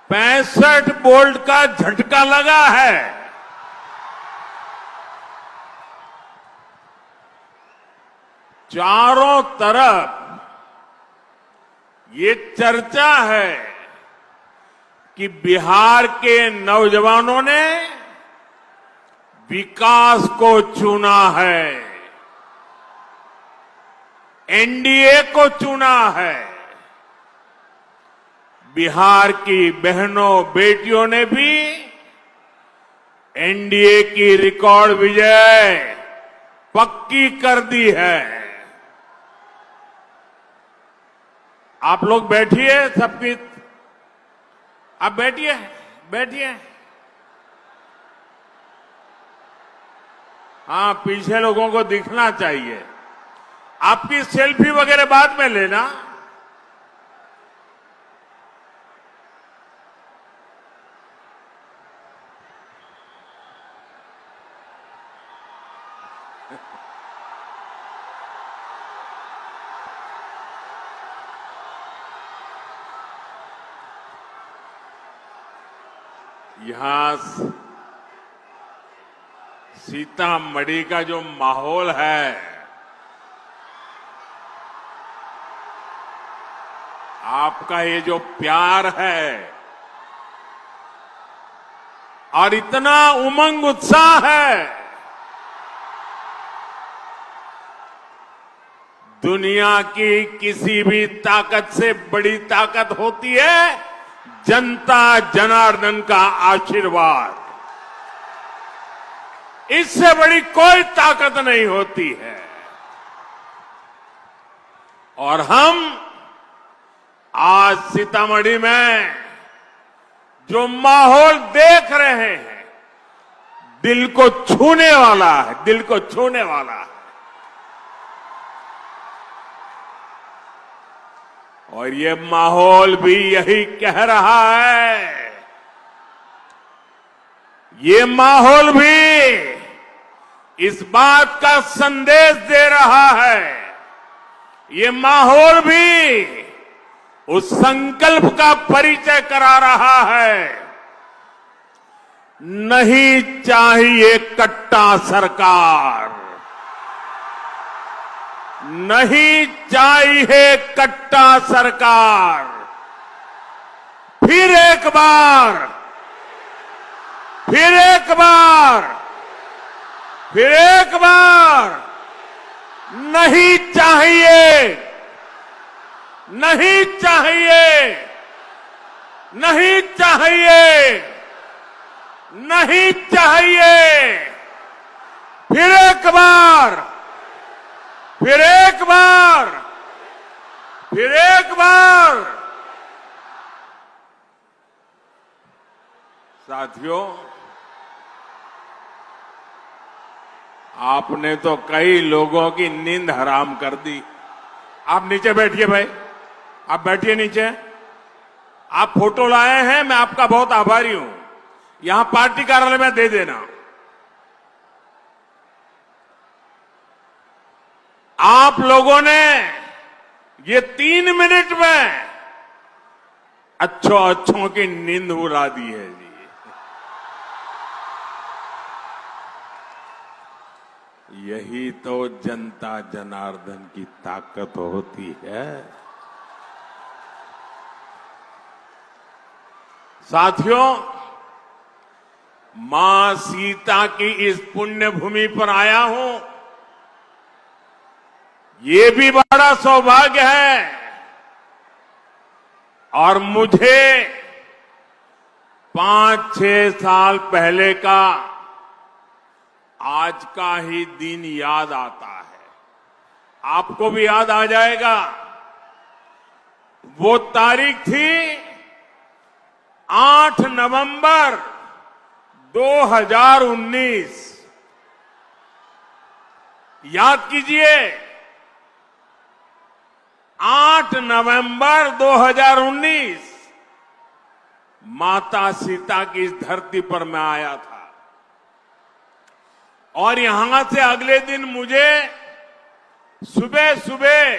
65 volt का झटका लगा है। चारों तरफ ये चर्चा है कि बिहार के नौजवानों ने विकास को चुना है, एनडीए को चुना है। बिहार की बहनों बेटियों ने भी एनडीए की रिकॉर्ड विजय पक्की कर दी है। आप लोग बैठिए, सबकी आप बैठिए, बैठिए। हाँ, पीछे लोगों को दिखना चाहिए। आपकी सेल्फी वगैरह बाद में लेना। यहां सीतामढ़ी का जो माहौल है, आपका ये जो प्यार है और इतना उमंग उत्साह है, दुनिया की किसी भी ताकत से बड़ी ताकत होती है जनता जनार्दन का आशीर्वाद। इससे बड़ी कोई ताकत नहीं होती है। और हम आज सीतामढ़ी में जो माहौल देख रहे हैं, दिल को छूने वाला है, दिल को छूने वाला है। और ये माहौल भी यही कह रहा है, ये माहौल भी इस बात का संदेश दे रहा है, ये माहौल भी उस संकल्प का परिचय करा रहा है, नहीं चाहिए कट्टा सरकार, नहीं चाहिए कट्टा सरकार। फिर एक बार, फिर एक बार, फिर एक बार, नहीं चाहिए, नहीं चाहिए, नहीं चाहिए, नहीं चाहिए। फिर एक बार, फिर एक बार, फिर एक बार। साथियों, आपने तो कई लोगों की नींद हराम कर दी। आप नीचे बैठिए भाई, आप बैठिए नीचे। आप फोटो लाए हैं, मैं आपका बहुत आभारी हूं। यहां पार्टी कार्यालय में दे देना। आप लोगों ने ये 3 मिनट में अच्छों की नींद उड़ा दी है जी। यही तो जनता जनार्दन की ताकत होती है। साथियों, मां सीता की इस पुण्य भूमि पर आया हूं, ये भी बड़ा सौभाग्य है। और मुझे 5-6 साल पहले का आज का ही दिन याद आता है। आपको भी याद आ जाएगा। वो तारीख थी 8 नवंबर 2019। याद कीजिए, 8 नवंबर 2019 माता सीता की इस धरती पर मैं आया था। और यहां से अगले दिन मुझे सुबह सुबह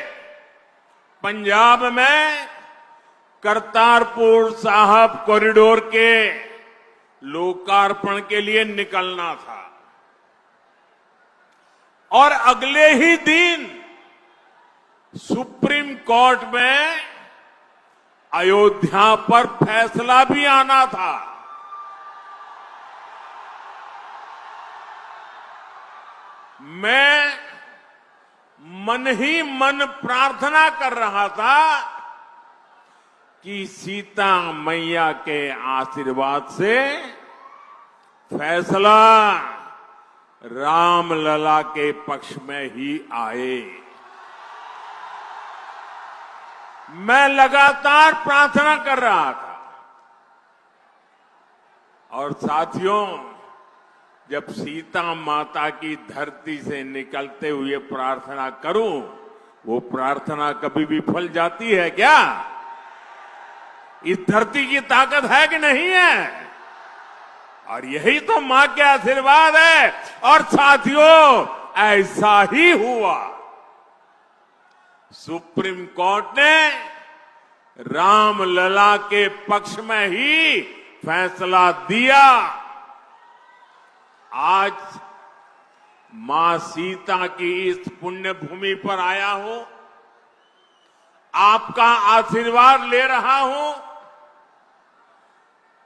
पंजाब में करतारपुर साहिब कॉरिडोर के लोकार्पण के लिए निकलना था और अगले ही दिन सुप्रीम कोर्ट में अयोध्या पर फैसला भी आना था। मैं मन ही मन प्रार्थना कर रहा था कि सीता मैया के आशीर्वाद से फैसला रामलला के पक्ष में ही आए। मैं लगातार प्रार्थना कर रहा था और साथियों, जब सीता माता की धरती से निकलते हुए प्रार्थना करूं, वो प्रार्थना कभी भी फल जाती है क्या? इस धरती की ताकत है कि नहीं है? और यही तो मां के आशीर्वाद है। और साथियों, ऐसा ही हुआ। सुप्रीम कोर्ट ने रामलला के पक्ष में ही फैसला दिया। आज मां सीता की इस पुण्य भूमि पर आया हूं, आपका आशीर्वाद ले रहा हूं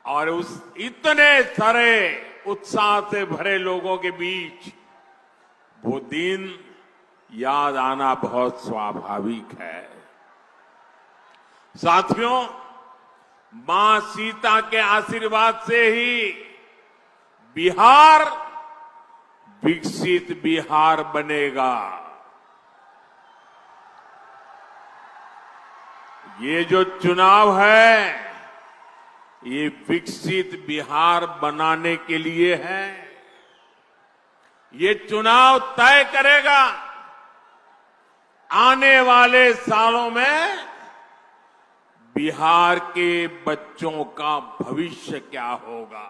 और उस इतने सारे उत्साह से भरे लोगों के बीच वो दिन याद आना बहुत स्वाभाविक है। साथियों, मां सीता के आशीर्वाद से ही बिहार विकसित बिहार बनेगा। ये जो चुनाव है, ये विकसित बिहार बनाने के लिए है। ये चुनाव तय करेगा आने वाले सालों में बिहार के बच्चों का भविष्य क्या होगा।